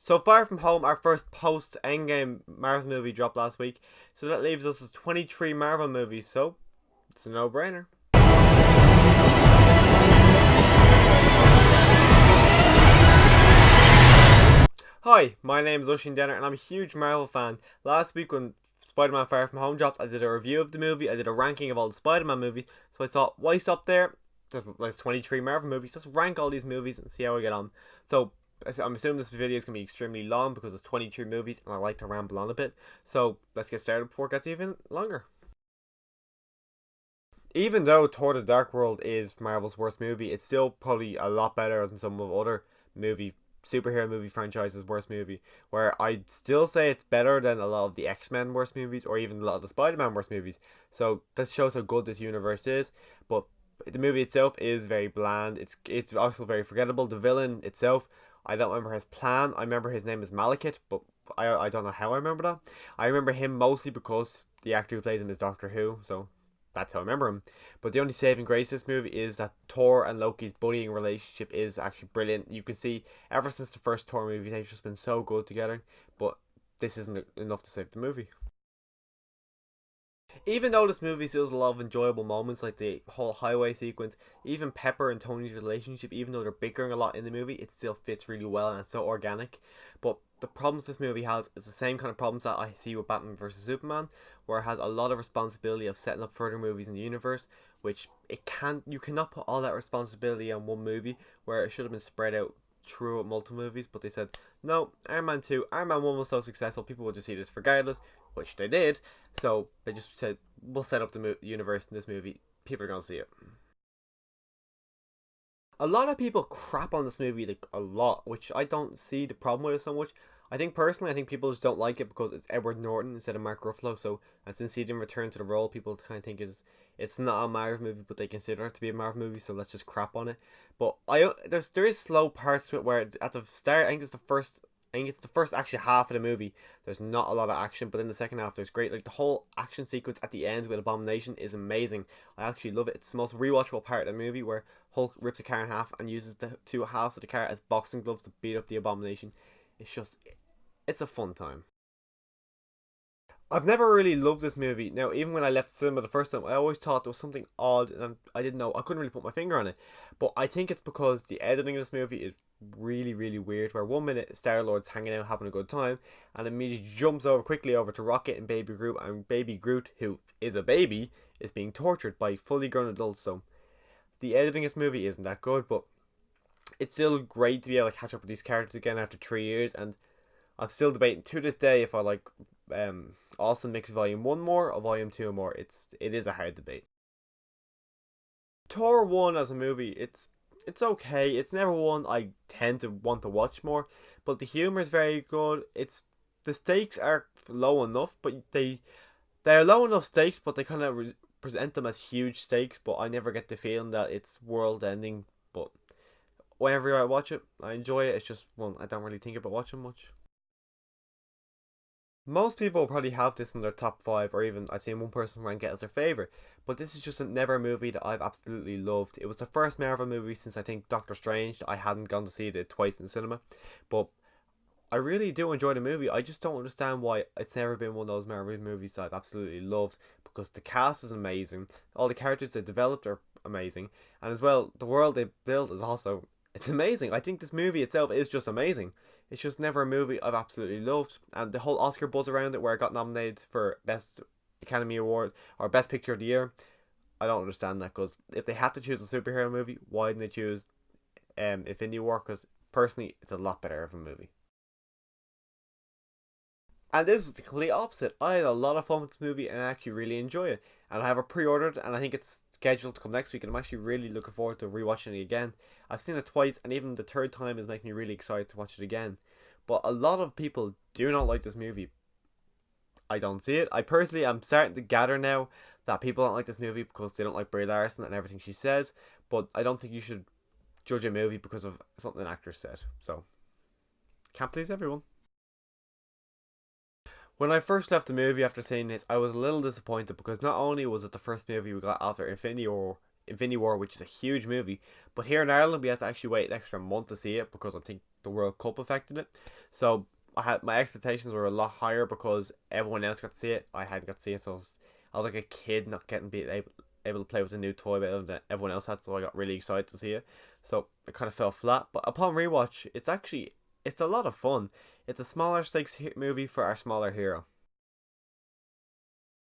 So Far From Home, our first post-Endgame Marvel movie dropped last week, so that leaves us with 23 Marvel movies, so it's a no-brainer. Hi, my name is Ushin Denner and I'm a huge Marvel fan. Last week when Spider-Man Far From Home dropped, I did a review of the movie, I did a ranking of all the Spider-Man movies, so I thought, why stop there? There's 23 Marvel movies, just rank all these movies and see how I get on. So I'm assuming this video is going to be extremely long because it's 23 movies and I like to ramble on a bit. So let's get started before it gets even longer. Even though Thor the Dark World is Marvel's worst movie, it's still probably a lot better than some of other superhero movie franchises' worst movie. Where I'd still say it's better than a lot of the X-Men worst movies or even a lot of the Spider-Man worst movies. So that shows how good this universe is. But the movie itself is very bland. It's also very forgettable. The villain itself, I don't remember his plan. I remember his name is Malekith, but I don't know how I remember that. I remember him mostly because the actor who plays him is Doctor Who, so that's how I remember him. But the only saving grace of this movie is that Thor and Loki's buddying relationship is actually brilliant. You can see ever since the first Thor movie, they've just been so good together. But this isn't enough to save the movie. Even though this movie still has a lot of enjoyable moments, like the whole highway sequence, even Pepper and Tony's relationship, even though they're bickering a lot in the movie, it still fits really well and it's so organic. But the problems this movie has is the same kind of problems that I see with Batman vs Superman, where it has a lot of responsibility of setting up further movies in the universe, which you cannot put all that responsibility on one movie, where it should have been spread out through multiple movies. But they said no, Iron Man 2, Iron Man 1 was so successful, people would just see this regardless, which they did. So they just said, we'll set up the universe in this movie, people are going to see it. A lot of people crap on this movie like a lot, which I don't see the problem with it so much. I think people just don't like it because it's Edward Norton instead of Mark Ruffalo. So, and since he didn't return to the role, people kind of think it's not a Marvel movie, but they consider it to be a Marvel movie. So let's just crap on it. But there is slow parts to it where at the start, I think it's the first actually half of the movie. There's not a lot of action, but in the second half, there's great. Like the whole action sequence at the end with Abomination is amazing. I actually love it. It's the most rewatchable part of the movie where Hulk rips a car in half and uses the two halves of the car as boxing gloves to beat up the Abomination. It's a fun time. I've never really loved this movie. Now, even when I left the cinema the first time, I always thought there was something odd, and I didn't know. I couldn't really put my finger on it. But I think it's because the editing of this movie is really, really weird. Where 1 minute Star Lord's hanging out, having a good time, and immediately jumps quickly over to Rocket and Baby Groot, and Baby Groot, who is a baby, is being tortured by fully grown adults. So the editing of this movie isn't that good, but it's still great to be able to catch up with these characters again after 3 years, and I'm still debating to this day if I like Austin Mix Volume 1 more or Volume 2 more. It is a hard debate. Thor 1 as a movie, it's okay. It's never one I tend to want to watch more, but the humor is very good. The stakes are low enough, but they're low enough stakes, but they kind of present them as huge stakes, but I never get the feeling that it's world ending. But whenever I watch it, I enjoy it. It's just one I don't really think about watching much. Most people will probably have this in their top five, or even I've seen one person rank it as their favorite. But this is just a never movie that I've absolutely loved. It was the first Marvel movie since I think Doctor Strange. I hadn't gone to see it twice in the cinema, but I really do enjoy the movie. I just don't understand why it's never been one of those Marvel movies that I've absolutely loved, because the cast is amazing, all the characters they developed are amazing, and as well the world they built is also it's amazing. I think this movie itself is just amazing. It's just never a movie I've absolutely loved, and the whole Oscar buzz around it, where it got nominated for Best Academy Award or Best Picture of the Year, I don't understand that. Because if they had to choose a superhero movie, why didn't they choose Infinity War? Because personally, it's a lot better of a movie. And this is the complete opposite. I had a lot of fun with this movie and I actually really enjoy it. And I have it pre-ordered and I think it's scheduled to come next week, and I'm actually really looking forward to rewatching it again. I've seen it twice and even the third time is making me really excited to watch it again. But a lot of people do not like this movie. I don't see it. I personally am starting to gather now that people don't like this movie because they don't like Brie Larson and everything she says. But I don't think you should judge a movie because of something an actor said. So, can't please everyone. When I first left the movie after seeing this, I was a little disappointed because not only was it the first movie we got after Infinity War, which is a huge movie, but here in Ireland we had to actually wait an extra month to see it because I think the World Cup affected it. So I had my expectations were a lot higher because everyone else got to see it. I hadn't got to see it, so I was like a kid not getting able to play with a new toy that everyone else had. So I got really excited to see it. So it kind of fell flat. But upon rewatch, it's a lot of fun. It's a smaller stakes movie for our smaller hero.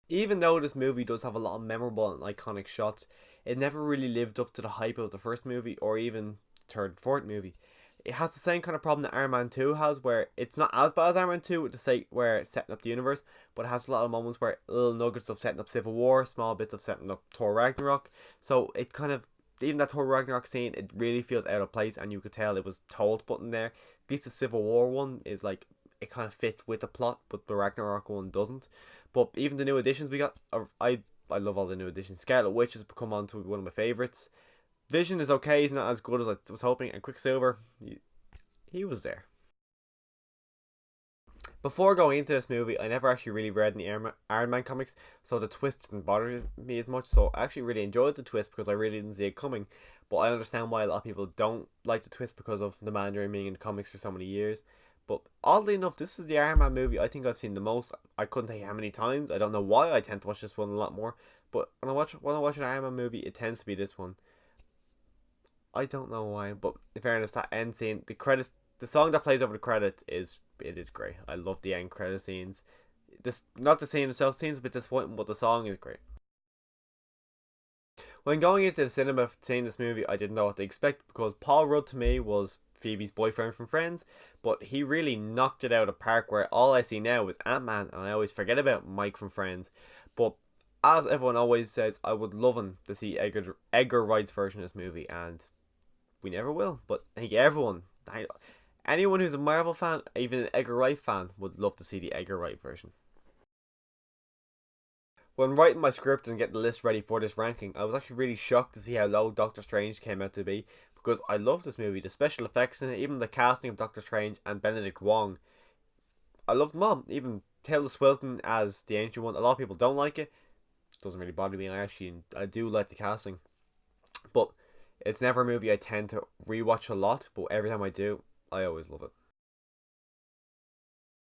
Even though this movie does have a lot of memorable and iconic shots, it never really lived up to the hype of the first movie or even third and fourth movie. It has the same kind of problem that Iron Man 2 has, where it's not as bad as Iron Man 2 with the sake where it's setting up the universe, but it has a lot of moments where little nuggets of setting up Civil War, small bits of setting up Thor Ragnarok. So it kind of, even that Thor Ragnarok scene, it really feels out of place, and you could tell it was told to put in there. At least the Civil War one is like, it kind of fits with the plot, but the Ragnarok one doesn't. But even the new additions we got, I love all the new additions. Scarlet Witch has become on to one of my favourites. Vision is okay, he's not as good as I was hoping, and Quicksilver, he was there. Before going into this movie, I never actually really read any Iron Man comics, so the twist didn't bother me as much, so I actually really enjoyed the twist because I really didn't see it coming, but I understand why a lot of people don't like the twist because of the Mandarin being in the comics for so many years. But oddly enough, this is the Iron Man movie I think I've seen the most. I couldn't tell you how many times. I don't know why I tend to watch this one a lot more, but when I watch an Iron Man movie, it tends to be this one. I don't know why, but in fairness, that end scene, the credits, the song that plays over the credit is great. I love the end credit scenes. This, not the scene itself, scene's a bit disappointing, but the song is great. When going into the cinema seeing this movie, I didn't know what to expect because Paul Rudd to me was Phoebe's boyfriend from Friends, but he really knocked it out of the park where all I see now is Ant-Man and I always forget about Mike from Friends. But as everyone always says, I would love him to see Edgar Wright's version of this movie, and we never will. But I think anyone who's a Marvel fan, even an Edgar Wright fan, would love to see the Edgar Wright version. When writing my script and getting the list ready for this ranking, I was actually really shocked to see how low Doctor Strange came out to be, because I love this movie, the special effects in it, even the casting of Doctor Strange and Benedict Wong. I loved them all, even Tilda Swinton as the Ancient One. A lot of people don't like it. It doesn't really bother me. I do like the casting, but it's never a movie I tend to rewatch a lot, but every time I do, I always love it.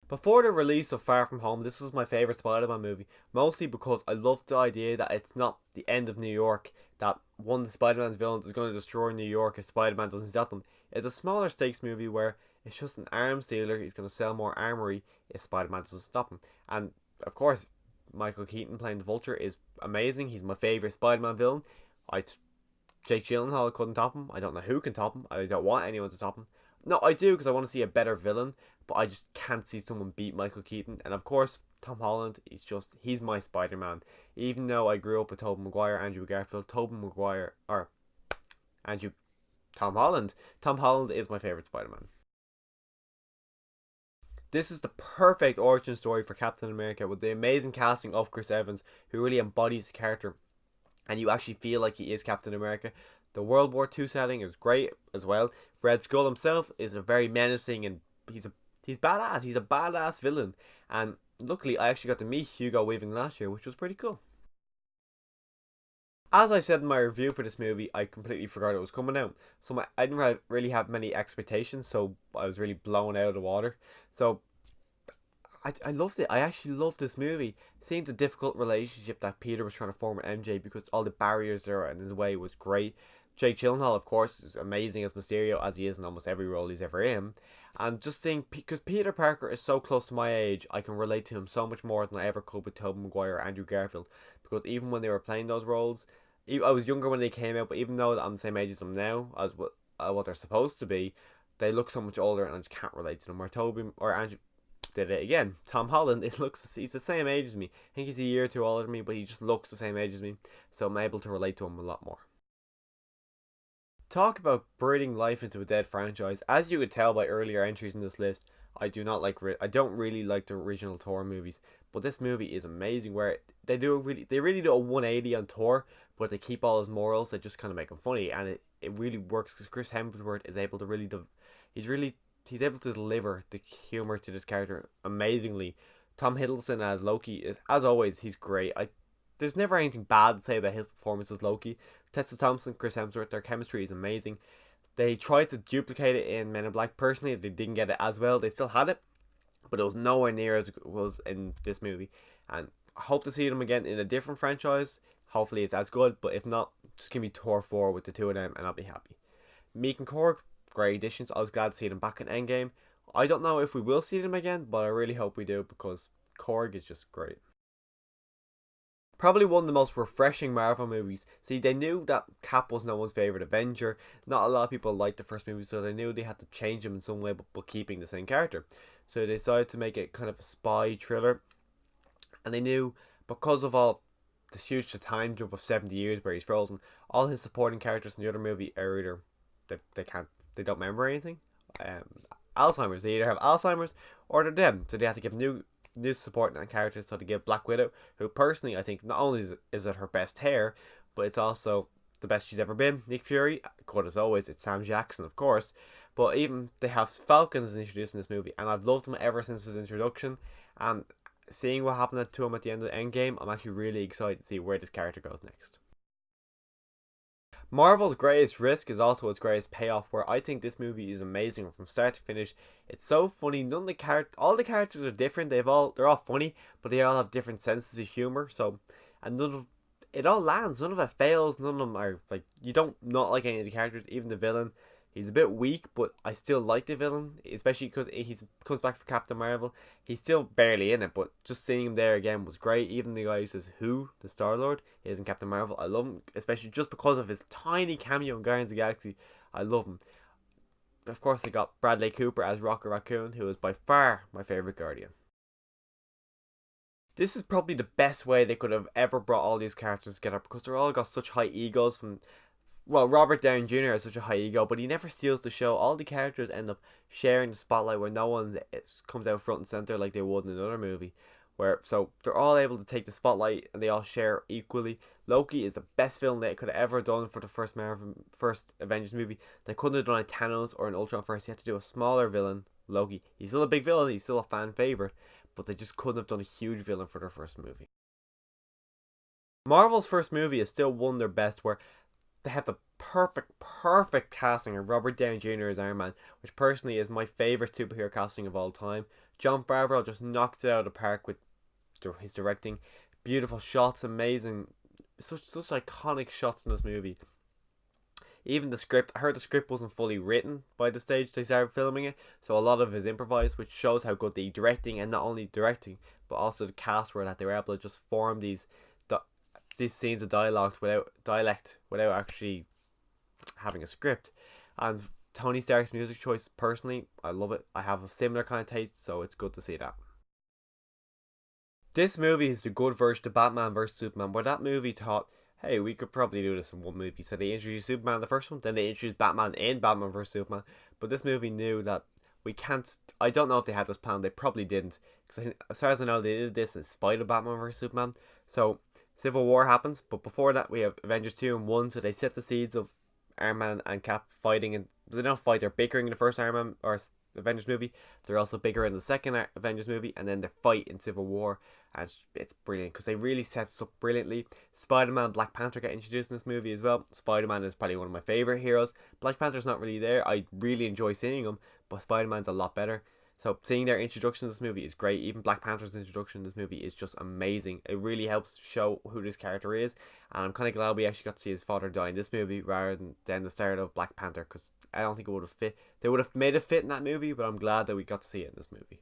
Before the release of Far From Home, this was my favourite Spider-Man movie, mostly because I loved the idea that it's not the end of New York, that one of Spider-Man's villains is going to destroy New York if Spider-Man doesn't stop them. It's a smaller stakes movie where it's just an arms dealer, he's going to sell more armory if Spider-Man doesn't stop him. And, of course, Michael Keaton playing the Vulture is amazing, he's my favourite Spider-Man villain. Jake Gyllenhaal couldn't top him, I don't know who can top him, I don't want anyone to top him. No, I do because I want to see a better villain, but I just can't see someone beat Michael Keaton. And of course, Tom Holland, he's my Spider-Man. Even though I grew up with Tobey Maguire, Andrew Garfield, Tom Holland. Tom Holland is my favourite Spider-Man. This is the perfect origin story for Captain America with the amazing casting of Chris Evans, who really embodies the character. And you actually feel like he is Captain America. The World War II setting is great as well. Red Skull himself is a very menacing and he's badass. He's a badass villain. And luckily I actually got to meet Hugo Weaving last year, which was pretty cool. As I said in my review for this movie, I completely forgot it was coming out. So I didn't really have many expectations, so I was really blown out of the water. So I loved it. I actually loved this movie. Seeing the difficult relationship that Peter was trying to form with MJ because all the barriers there in his way was great. Jake Gyllenhaal, of course, is amazing as Mysterio, as he is in almost every role he's ever in. And just seeing, because Peter Parker is so close to my age, I can relate to him so much more than I ever could with Tobey Maguire or Andrew Garfield. Because even when they were playing those roles, I was younger when they came out, but even though I'm the same age as them now, as what they're supposed to be, they look so much older and I just can't relate to them. Or Tobey or Andrew did it again. Tom Holland, he's the same age as me. I think he's a year or two older than me, but he just looks the same age as me. So I'm able to relate to him a lot more. Talk about breathing life into a dead franchise. As you could tell by earlier entries in this list, I don't really like the original Thor movies, but this movie is amazing. Where they really do a 180 on Thor, but they keep all his morals. They just kind of make him funny, and it really works because Chris Hemsworth is able to he's able to deliver the humor to this character amazingly. Tom Hiddleston as Loki, as always, he's great. There's never anything bad to say about his performance as Loki. Tessa Thompson, Chris Hemsworth, their chemistry is amazing. They tried to duplicate it in Men in Black. Personally, they didn't get it as well. They still had it, but it was nowhere near as it was in this movie. And I hope to see them again in a different franchise. Hopefully it's as good, but if not, just give me Thor 4 with the two of them and I'll be happy. Meek and Korg, great additions. I was glad to see them back in Endgame. I don't know if we will see them again, but I really hope we do because Korg is just great. Probably one of the most refreshing Marvel movies. See, they knew that Cap was no one's favourite Avenger. Not a lot of people liked the first movie, so they knew they had to change him in some way, but keeping the same character. So they decided to make it kind of a spy thriller. And they knew, because of all this huge time jump of 70 years where he's frozen, all his supporting characters in the other movie are either, they don't remember anything. Alzheimer's. They either have Alzheimer's or they're dead. So they have to give new supporting characters. So to give Black Widow, who personally I think not only is it her best hair, but it's also the best she's ever been. Nick Fury, good as always. It's Sam Jackson, of course. But even they have Falcons introduced in this movie, and I've loved him ever since his introduction. And seeing what happened to him at the end of the Endgame, I'm actually really excited to see where this character goes next. Marvel's greatest risk is also its greatest payoff, where I think this movie is amazing from start to finish. It's so funny. All the characters are different. They're all funny, but they all have different senses of humor. So, and it all lands. None of it fails. None of them are like, you don't not like any of the characters. Even the villain, he's a bit weak, but I still like the villain, especially because he comes back for Captain Marvel. He's still barely in it, but just seeing him there again was great. Even the guy who says who, the Star-Lord, is in Captain Marvel. I love him, especially just because of his tiny cameo in Guardians of the Galaxy. I love him. Of course, they got Bradley Cooper as Rocket Raccoon, who is by far my favourite Guardian. This is probably the best way they could have ever brought all these characters together, because they're all got such high egos. Robert Downey Jr. has such a high ego, but he never steals the show. All the characters end up sharing the spotlight where no one comes out front and center like they would in another movie. So they're all able to take the spotlight and they all share equally. Loki is the best film they could have ever done for the first Avengers movie. They couldn't have done a Thanos or an Ultron first. He had to do a smaller villain, Loki. He's still a big villain. He's still a fan favorite, but they just couldn't have done a huge villain for their first movie. Marvel's first movie is still one of their best, where they have the perfect casting of Robert Downey Jr. as Iron Man, which personally is my favourite superhero casting of all time. Jon Favreau just knocked it out of the park with his directing. Beautiful shots, amazing, such iconic shots in this movie. Even the script, I heard the script wasn't fully written by the stage they started filming it, so a lot of it is improvised, which shows how good the directing, and not only directing, but also the cast were, that they were able to just form these scenes of dialect without actually having a script. And Tony Stark's music choice, personally, I love it. I have a similar kind of taste, so it's good to see that. This movie is the good version of Batman vs Superman, where that movie thought, hey, we could probably do this in one movie. So they introduced Superman in the first one, then they introduced Batman in Batman vs Superman. But this movie knew that we can't. I don't know if they had this plan. They probably didn't, because as far as I know, they did this in spite of Batman vs Superman. So Civil War happens, but before that we have Avengers 2 and 1, so they set the seeds of Iron Man and Cap fighting, and they don't fight, they're bickering in the first Iron Man or Avengers movie. They're also bigger in the second Avengers movie, and then they fight in Civil War, and it's brilliant because they really set this up brilliantly. Spider-Man, Black Panther get introduced in this movie as well. Spider-Man is probably one of my favourite heroes. Black Panther's not really there. I really enjoy seeing him, but Spider-Man's a lot better. So seeing their introduction to this movie is great. Even Black Panther's introduction to this movie is just amazing. It really helps show who this character is, and I'm kind of glad we actually got to see his father die in this movie rather than the start of Black Panther, because I don't think it would have fit. They would have made it fit in that movie, but I'm glad that we got to see it in this movie.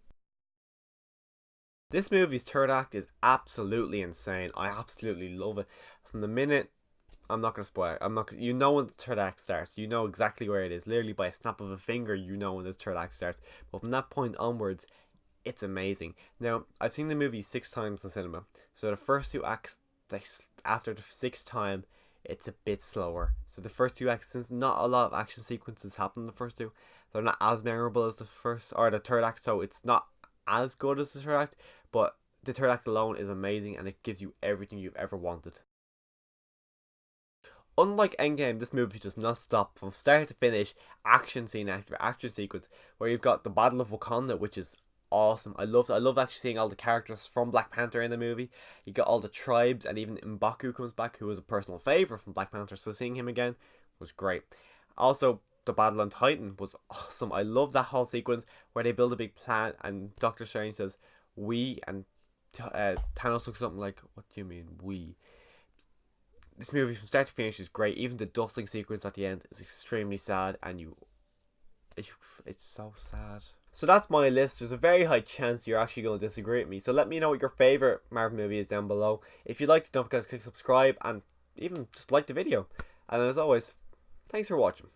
This movie's third act is absolutely insane. I absolutely love it. From the minute, I'm not going to spoil it. You know when the third act starts. You know exactly where it is. Literally by a snap of a finger, you know when this third act starts. But from that point onwards, it's amazing. Now, I've seen the movie 6 times in cinema. So the first 2 acts, after the 6th time, it's a bit slower. So the first 2 acts, since not a lot of action sequences happen in the first 2, they're not as memorable as the first or the third act. So it's not as good as the third act. But the third act alone is amazing, and it gives you everything you've ever wanted. Unlike Endgame, this movie does not stop from start to finish, action scene after action sequence, where you've got the Battle of Wakanda, which is awesome. I love actually seeing all the characters from Black Panther in the movie. You got all the tribes, and even M'Baku comes back, who was a personal favourite from Black Panther, so seeing him again was great. Also, the battle on Titan was awesome. I love that whole sequence where they build a big plan and Doctor Strange says, "We," and Thanos looks something like, "What do you mean, we?" This movie from start to finish is great. Even the dusting sequence at the end is extremely sad, and it's so sad. So that's my list. There's a very high chance you're actually going to disagree with me. So let me know what your favourite Marvel movie is down below. If you liked it, don't forget to click subscribe and even just like the video. And as always, thanks for watching.